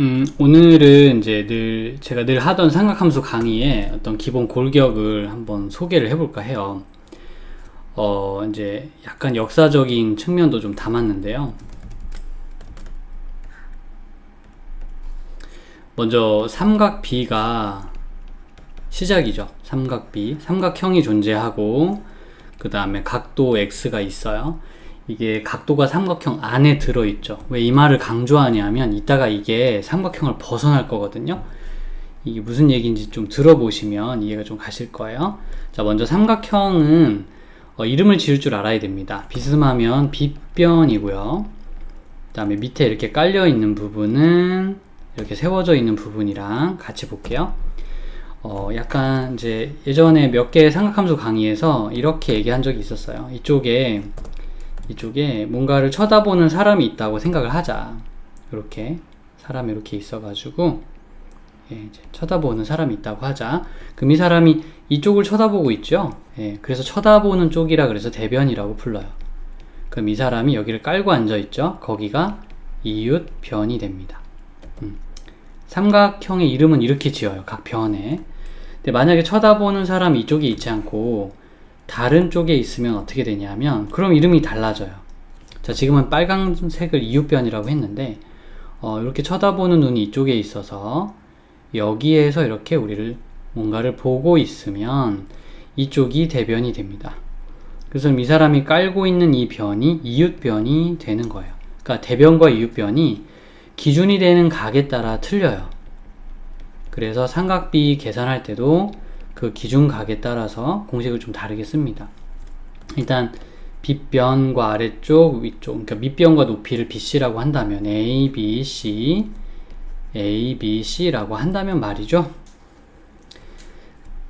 오늘은 이제 제가 늘 하던 삼각함수 강의의 어떤 기본 골격을 한번 소개를 해볼까 해요. 이제 약간 역사적인 측면도 좀 담았는데요. 먼저 삼각 B가 시작이죠. 삼각 B, 삼각형이 존재하고 그 다음에 각도 X가 있어요. 이게 각도가 삼각형 안에 들어있죠. 왜 이 말을 강조하냐면 이따가 이게 삼각형을 벗어날 거거든요. 이게 무슨 얘기인지 좀 들어보시면 이해가 좀 가실 거예요. 자, 먼저 삼각형은 이름을 지을 줄 알아야 됩니다. 비스듬하면 빗변이고요. 그 다음에 밑에 이렇게 깔려 있는 부분은 이렇게 세워져 있는 부분이랑 같이 볼게요. 약간 이제 예전에 몇 개의 삼각함수 강의에서 이렇게 얘기한 적이 있었어요. 이쪽에 뭔가를 쳐다보는 사람이 있다고 생각을 하자. 이렇게 사람이 이렇게 있어가지고 이제 쳐다보는 사람이 있다고 하자. 그럼 이 사람이 이쪽을 쳐다보고 있죠. 그래서 쳐다보는 쪽이라 그래서 대변이라고 불러요. 그럼 이 사람이 여기를 깔고 앉아 있죠. 거기가 이웃변이 됩니다. 삼각형의 이름은 이렇게 지어요. 각 변에. 근데 만약에 쳐다보는 사람이 이쪽에 있지 않고 다른 쪽에 있으면 어떻게 되냐면 그럼 이름이 달라져요. 자, 지금은 빨간색을 이웃변이라고 했는데 이렇게 쳐다보는 눈이 이쪽에 있어서 여기에서 이렇게 우리를 뭔가를 보고 있으면 이쪽이 대변이 됩니다. 그래서 이 사람이 깔고 있는 이 변이 이웃변이 되는 거예요. 그러니까 대변과 이웃변이 기준이 되는 각에 따라 틀려요. 그래서 삼각-B 계산할 때도 그 기준각에 따라서 공식을 좀 다르게 씁니다. 일단 빗변과 아래쪽, 위쪽, 그러니까 밑변과 높이를 BC라고 한다면 A, B, C, A, B, C라고 한다면 말이죠.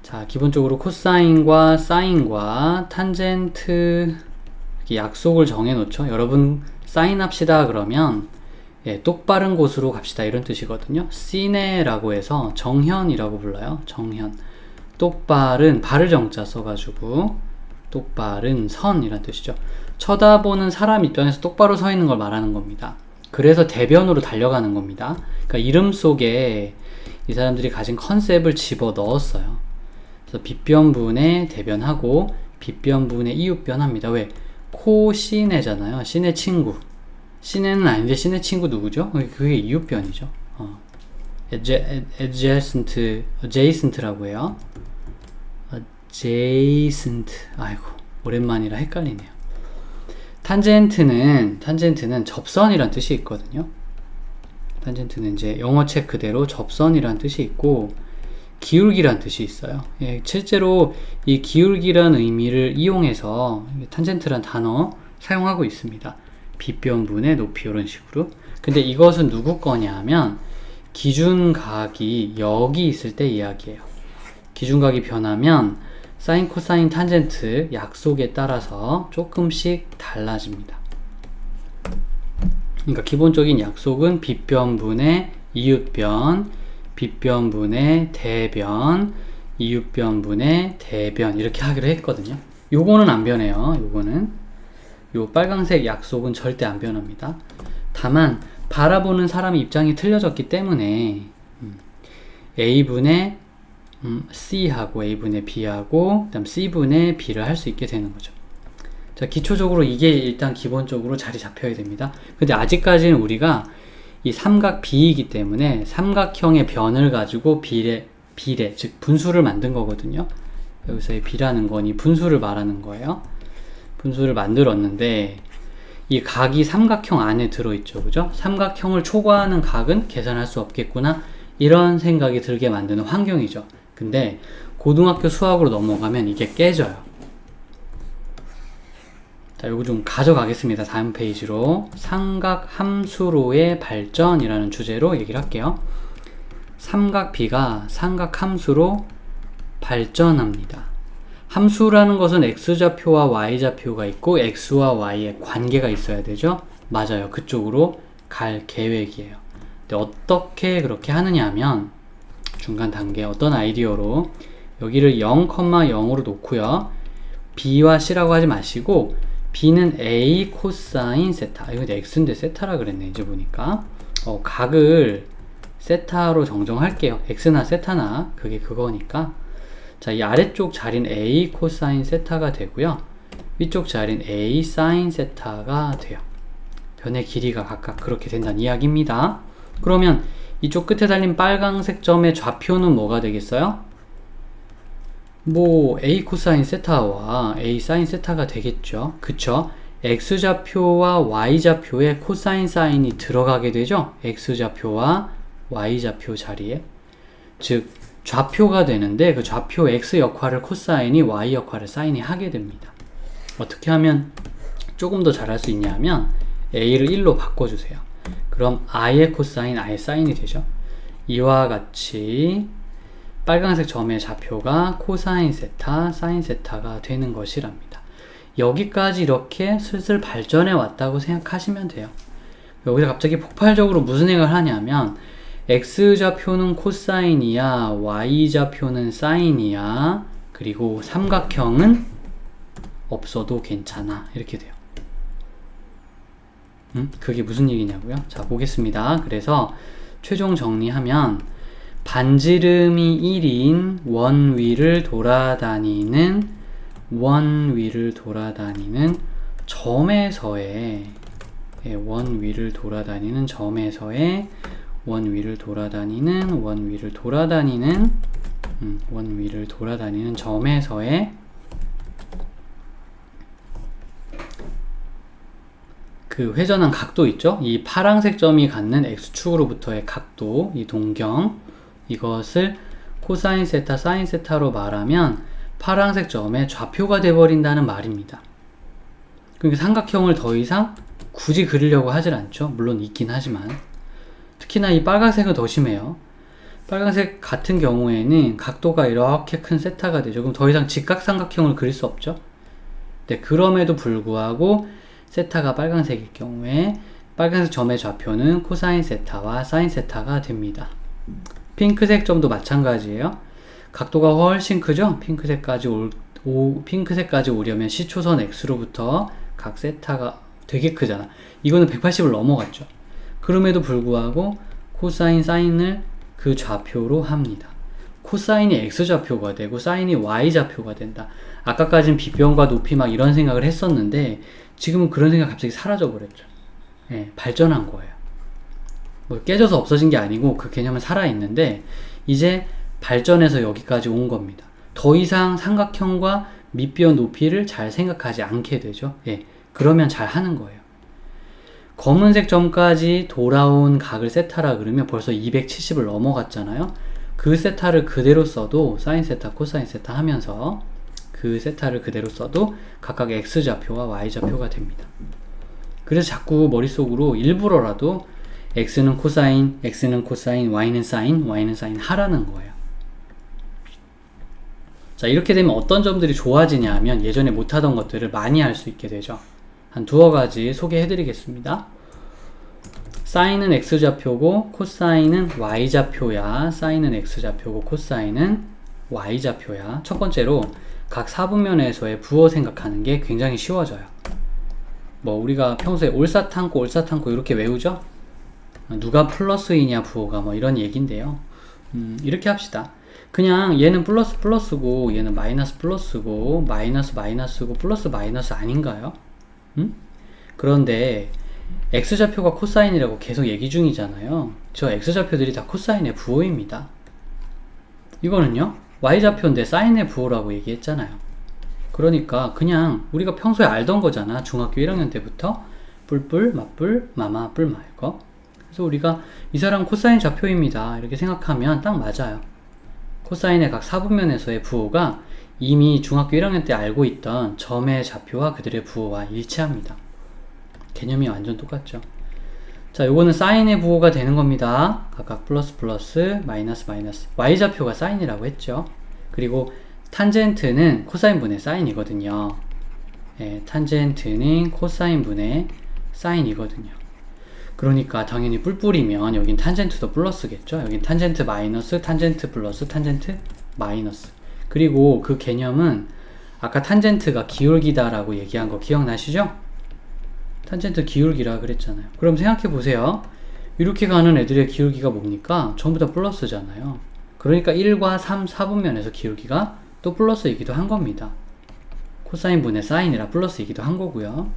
자, 기본적으로 코사인과 사인과 탄젠트 이렇게 약속을 정해 놓죠. 여러분 사인 합시다 그러면 똑바른 곳으로 갑시다 이런 뜻이거든요. 시네라고 해서 정현이라고 불러요. 정현. 똑바른, 발을 정자 써가지고 똑바른 선이란 뜻이죠. 쳐다보는 사람 입장에서 똑바로 서 있는 걸 말하는 겁니다. 그래서 대변으로 달려가는 겁니다. 그러니까 이름 속에 이 사람들이 가진 컨셉을 집어 넣었어요. 그래서 빗변분의 대변하고 빗변분의 이웃변 합니다. 왜? 코시네잖아요. 시네 친구. 시네는 아닌데 시네 친구 누구죠? 그게 이웃변이죠. adjacent라고 해요. adjacent. 아이고, 오랜만이라 헷갈리네요. 탄젠트는 접선이란 뜻이 있거든요. 탄젠트는 이제 영어책 그대로 접선이란 뜻이 있고 기울기란 뜻이 있어요. 실제로 이 기울기란 의미를 이용해서 탄젠트란 단어 사용하고 있습니다. 빗변분의 높이 이런 식으로. 근데 이것은 누구 거냐 하면 기준각이 여기 있을 때 이야기예요. 기준각이 변하면 사인, 코사인, 탄젠트 약속에 따라서 조금씩 달라집니다. 그러니까 기본적인 약속은 빗변분의 이웃변, 빗변분의 대변, 이웃변분의 대변 이렇게 하기로 했거든요. 요거는 안 변해요. 요 빨강색 약속은 절대 안 변합니다. 다만 바라보는 사람의 입장이 틀려졌기 때문에 A분의 C하고 A분의 B하고 그다음 C분의 B를 할 수 있게 되는 거죠. 자, 기초적으로 이게 일단 기본적으로 자리 잡혀야 됩니다. 근데 아직까지는 우리가 이 삼각 B이기 때문에 삼각형의 변을 가지고 비례, 즉 분수를 만든 거거든요. 여기서의 B라는 건 이 분수를 말하는 거예요. 분수를 만들었는데 이 각이 삼각형 안에 들어있죠. 그죠? 삼각형을 초과하는 각은 계산할 수 없겠구나 이런 생각이 들게 만드는 환경이죠. 근데 고등학교 수학으로 넘어가면 이게 깨져요. 자, 요거 좀 가져가겠습니다. 다음 페이지로. 삼각함수로의 발전이라는 주제로 얘기를 할게요. 삼각 B가 삼각함수로 발전합니다. 함수라는 것은 x좌표와 y좌표가 있고 x와 y의 관계가 있어야 되죠. 맞아요. 그쪽으로 갈 계획이에요. 근데 어떻게 그렇게 하느냐 하면 중간 단계 어떤 아이디어로 여기를 0,0으로 놓고요. b와 c라고 하지 마시고 b는 a 코사인 세타. 이거 x인데 세타라 그랬네. 이제 보니까 각을 세타로 정정할게요. x나 세타나 그게 그거니까. 자, 이 아래쪽 자리는 a 코사인 세타가 되고요. 위쪽 자리는 a 사인 세타가 돼요. 변의 길이가 각각 그렇게 된다는 이야기입니다. 그러면 이쪽 끝에 달린 빨강색 점의 좌표는 뭐가 되겠어요? 뭐 a 코사인 세타와 a 사인 세타가 되겠죠. 그쵸? x좌표와 y좌표에 코사인 사인이 들어가게 되죠. x좌표와 y좌표 자리에. 즉 좌표가 되는데 그 좌표 x 역할을 코사인이 y 역할을 사인이 하게 됩니다. 어떻게 하면 조금 더 잘할 수 있냐면 a를 1로 바꿔주세요. 그럼 i의 코사인 i의 사인이 되죠. 이와 같이 빨간색 점의 좌표가 코사인 세타, 사인 세타가 되는 것이랍니다. 여기까지 이렇게 슬슬 발전해 왔다고 생각하시면 돼요. 여기서 갑자기 폭발적으로 무슨 생각을 하냐면 x좌표는 코사인이야, y좌표는 사인이야, 그리고 삼각형은 없어도 괜찮아, 이렇게 돼요. 그게 무슨 얘기냐고요? 자, 보겠습니다. 그래서 최종 정리하면 반지름이 1인 원 위를 돌아다니는 점에서의 원 위를 돌아다니는 점에서의 원 위를 돌아다니는 점에서의 그 회전한 각도 있죠? 이 파란색 점이 갖는 x축으로부터의 각도, 이 동경, 이것을 코사인 세타, 사인 세타로 말하면 파란색 점의 좌표가 돼버린다는 말입니다. 그러니까 삼각형을 더 이상 굳이 그리려고 하질 않죠. 물론 있긴 하지만. 특히나 이 빨간색은 더 심해요. 빨간색 같은 경우에는 각도가 이렇게 큰 세타가 되죠. 그럼 더 이상 직각삼각형을 그릴 수 없죠. 네, 그럼에도 불구하고 세타가 빨간색일 경우에 빨간색 점의 좌표는 코사인 세타와 사인 세타가 됩니다. 핑크색 점도 마찬가지예요. 각도가 훨씬 크죠? 핑크색까지 오려면 시초선 x로부터 각 세타가 되게 크잖아. 이거는 180을 넘어갔죠. 그럼에도 불구하고 코사인, 사인을 그 좌표로 합니다. 코사인이 x좌표가 되고 사인이 y좌표가 된다. 아까까진 빗변과 높이 막 이런 생각을 했었는데 지금은 그런 생각 갑자기 사라져 버렸죠. 예, 발전한 거예요. 뭐 깨져서 없어진 게 아니고 그 개념은 살아있는데 이제 발전해서 여기까지 온 겁니다. 더 이상 삼각형과 밑변 높이를 잘 생각하지 않게 되죠. 예, 그러면 잘 하는 거예요. 검은색 점까지 돌아온 각을 세타라 그러면 벌써 270을 넘어갔잖아요. 그 세타를 그대로 써도 사인 세타, 코사인 세타 하면서 그 세타를 그대로 써도 각각 x좌표와 y좌표가 됩니다. 그래서 자꾸 머릿속으로 일부러라도 x는 코사인, y는 사인 하라는 거예요. 자, 이렇게 되면 어떤 점들이 좋아지냐 하면 예전에 못하던 것들을 많이 할 수 있게 되죠. 한 두어 가지 소개해 드리겠습니다. 사인은 x좌표고 코사인은 y좌표야. 사인은 x좌표고 코사인은 y좌표야. 첫 번째로 각 사분면에서의 부호 생각하는 게 굉장히 쉬워져요. 뭐 우리가 평소에 올사탕고 이렇게 외우죠? 누가 플러스이냐 부호가 뭐 이런 얘기인데요. 이렇게 합시다. 그냥 얘는 플러스 플러스고 얘는 마이너스 플러스고 마이너스 마이너스고 플러스 마이너스 아닌가요? 그런데 x좌표가 코사인이라고 계속 얘기 중이잖아요. 저 x좌표들이 다 코사인의 부호입니다. 이거는요 y좌표인데 사인의 부호라고 얘기했잖아요. 그러니까 그냥 우리가 평소에 알던 거잖아. 중학교 1학년 때부터 뿔뿔 맞뿔 마마 뿔 말거. 그래서 우리가 이 사람 코사인 좌표입니다 이렇게 생각하면 딱 맞아요. 코사인의 각 사분면에서의 부호가 이미 중학교 1학년 때 알고 있던 점의 좌표와 그들의 부호와 일치합니다. 개념이 완전 똑같죠. 자, 요거는 사인의 부호가 되는 겁니다. 각각 플러스 플러스 마이너스 마이너스. y좌표가 사인이라고 했죠. 그리고 탄젠트는 코사인분의 사인이거든요. 예, 탄젠트는 코사인분의 사인이거든요. 그러니까 당연히 뿔뿔이면 여긴 탄젠트도 플러스겠죠. 여긴 탄젠트 마이너스, 탄젠트 플러스, 탄젠트 마이너스. 그리고 그 개념은 아까 탄젠트가 기울기다 라고 얘기한 거 기억나시죠? 탄젠트 기울기라 그랬잖아요. 그럼 생각해 보세요. 이렇게 가는 애들의 기울기가 뭡니까? 전부 다 플러스잖아요. 그러니까 1과 3, 4분면에서 기울기가 또 플러스이기도 한 겁니다. 코사인 분의 사인이라 플러스이기도 한 거고요.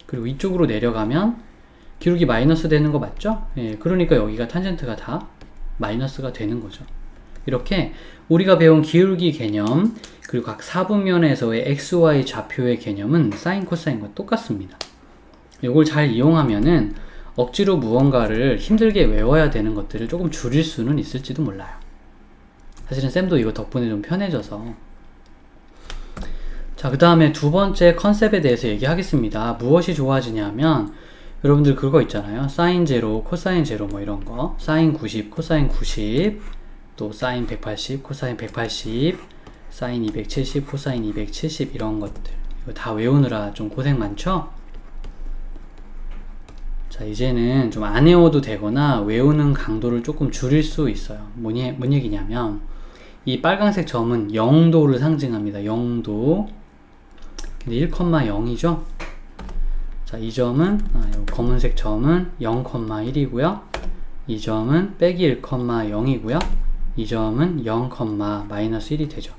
그리고 이쪽으로 내려가면 기울기 마이너스 되는 거 맞죠? 예, 그러니까 여기가 탄젠트가 다 마이너스가 되는 거죠. 이렇게 우리가 배운 기울기 개념 그리고 각 4분면에서의 XY 좌표의 개념은 사인, 코사인과 똑같습니다. 이걸 잘 이용하면은 억지로 무언가를 힘들게 외워야 되는 것들을 조금 줄일 수는 있을지도 몰라요. 사실은 쌤도 이거 덕분에 좀 편해져서. 자, 그 다음에 두 번째 컨셉에 대해서 얘기하겠습니다. 무엇이 좋아지냐면 여러분들 그거 있잖아요. 사인 제로, 코사인 제로 뭐 이런 거. 사인 90, 코사인 90, 또 사인 180, 코사인 180, 사인 270, 코사인 270 이런 것들. 이거 다 외우느라 좀 고생 많죠? 자, 이제는 좀 안 외워도 되거나 외우는 강도를 조금 줄일 수 있어요. 뭔 얘기냐면 이 빨간색 점은 0도를 상징합니다. 0도. 근데 1,0이죠? 자, 이 점은 검은색 점은 0,1이고요. 이 점은 빼기 1,0이고요. 이 점은 0,-1이 되죠.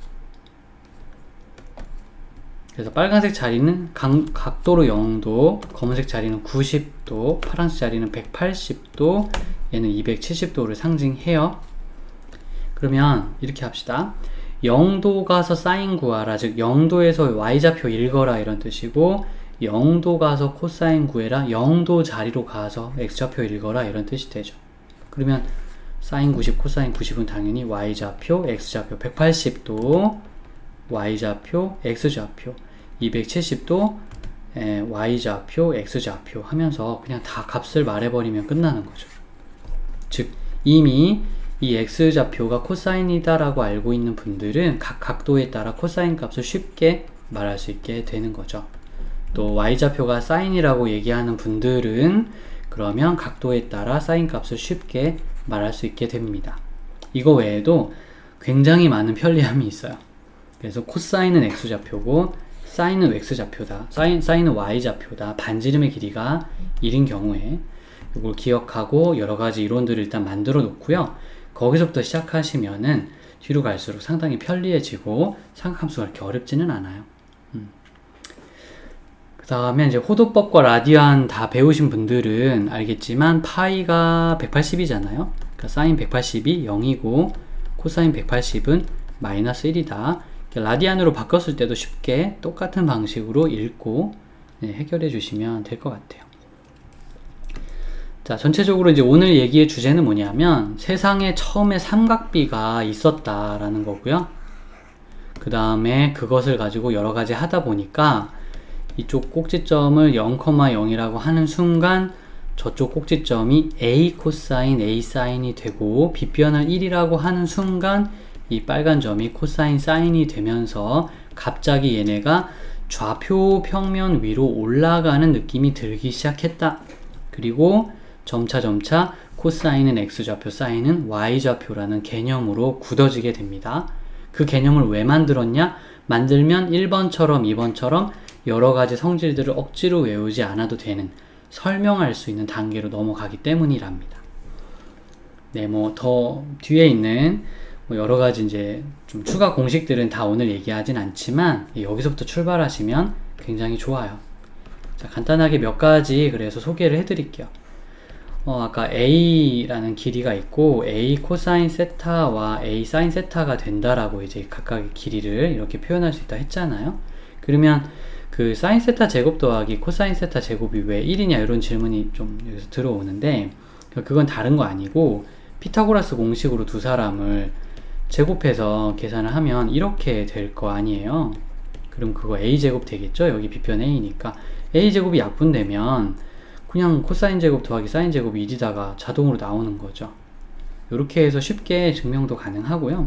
그래서 빨간색 자리는 각도로 0도, 검은색 자리는 90도, 파란색 자리는 180도, 얘는 270도를 상징해요. 그러면 이렇게 합시다. 0도 가서 사인 구하라, 즉 0도에서 y좌표 읽어라 이런 뜻이고 0도 가서 코사인 구해라, 0도 자리로 가서 x좌표 읽어라 이런 뜻이 되죠. 그러면 사인 90, 코사인 90은 당연히 y좌표, x좌표, 180도 y좌표, x좌표, 270도 y좌표, x좌표 하면서 그냥 다 값을 말해버리면 끝나는 거죠. 즉 이미 이 x좌표가 코사인이다 라고 알고 있는 분들은 각 각도에 따라 코사인 값을 쉽게 말할 수 있게 되는 거죠. 또 y좌표가 사인이라고 얘기하는 분들은 그러면 각도에 따라 사인 값을 쉽게 말할 수 있게 됩니다. 이거 외에도 굉장히 많은 편리함이 있어요. 그래서 코사인은 x좌표고 사인은 x좌표다, 사인은 y좌표다, 반지름의 길이가 1인 경우에 이걸 기억하고 여러가지 이론들을 일단 만들어 놓고요. 거기서부터 시작하시면은 뒤로 갈수록 상당히 편리해지고 삼각함수가 그렇게 어렵지는 않아요. 그 다음에 이제 호도법과 라디안 다 배우신 분들은 알겠지만 파이가 180이잖아요. 그러니까 사인 180이 0이고 코사인 180은 마이너스 1이다. 라디안으로 바꿨을 때도 쉽게 똑같은 방식으로 읽고 해결해 주시면 될 것 같아요. 자, 전체적으로 이제 오늘 얘기의 주제는 뭐냐면 세상에 처음에 삼각비가 있었다라는 거고요. 그 다음에 그것을 가지고 여러 가지 하다 보니까 이쪽 꼭지점을 0,0이라고 하는 순간 저쪽 꼭지점이 a 코사인 a 사인이 되고 빗변을 1이라고 하는 순간 이 빨간 점이 코사인 사인이 되면서 갑자기 얘네가 좌표 평면 위로 올라가는 느낌이 들기 시작했다. 그리고 점차 코사인은 x좌표, 사인은 y좌표라는 개념으로 굳어지게 됩니다. 그 개념을 왜 만들었냐? 만들면 1번처럼 2번처럼 여러가지 성질들을 억지로 외우지 않아도 되는, 설명할 수 있는 단계로 넘어가기 때문이랍니다. 네, 뭐 더 뒤에 있는 여러가지 이제 좀 추가 공식들은 다 오늘 얘기하진 않지만 여기서부터 출발하시면 굉장히 좋아요. 자, 간단하게 몇 가지 그래서 소개를 해드릴게요. 아까 a라는 길이가 있고 a 코사인 세타와 a 사인 세타가 된다라고 이제 각각의 길이를 이렇게 표현할 수 있다 했잖아요. 그러면 그 사인 세타 제곱 더하기 코사인 세타 제곱이 왜 1이냐 이런 질문이 좀 여기서 들어오는데 그건 다른 거 아니고 피타고라스 공식으로 두 사람을 제곱해서 계산을 하면 이렇게 될 거 아니에요. 그럼 그거 a제곱 되겠죠? 여기 빗변 a니까 a제곱이 약분되면 그냥 코사인 제곱 더하기 사인 제곱이 1이다가 자동으로 나오는 거죠. 이렇게 해서 쉽게 증명도 가능하고요.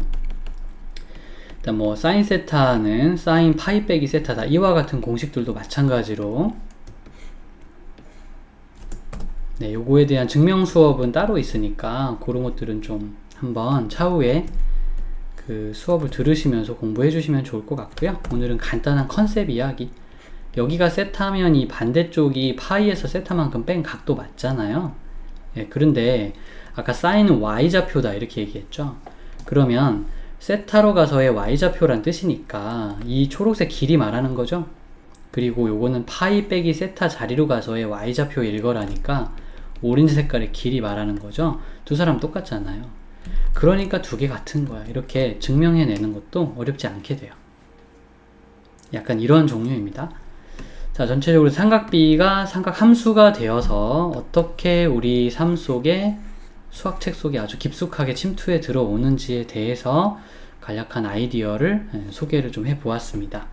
일단 뭐 사인 세타는 사인 파이 빼기 세타다, 이와 같은 공식들도 마찬가지로 네, 요거에 대한 증명 수업은 따로 있으니까 그런 것들은 좀 한번 차후에 그 수업을 들으시면서 공부해 주시면 좋을 것 같고요. 오늘은 간단한 컨셉 이야기, 여기가 세타면 이 반대쪽이 파이에서 세타만큼 뺀 각도 맞잖아요. 예, 그런데 아까 사인은 y좌표다 이렇게 얘기했죠. 그러면 세타로 가서의 y좌표란 뜻이니까 이 초록색 길이 말하는 거죠. 그리고 요거는 파이 빼기 세타 자리로 가서의 y좌표 일거라니까 오렌지 색깔의 길이 말하는 거죠. 두 사람 똑같잖아요. 그러니까 두 개 같은 거야. 이렇게 증명해내는 것도 어렵지 않게 돼요. 약간 이런 종류입니다. 자, 전체적으로 삼각비가 삼각함수가 되어서 어떻게 우리 삶 속에 수학책 속에 아주 깊숙하게 침투해 들어오는지에 대해서 간략한 아이디어를 소개를 좀 해보았습니다.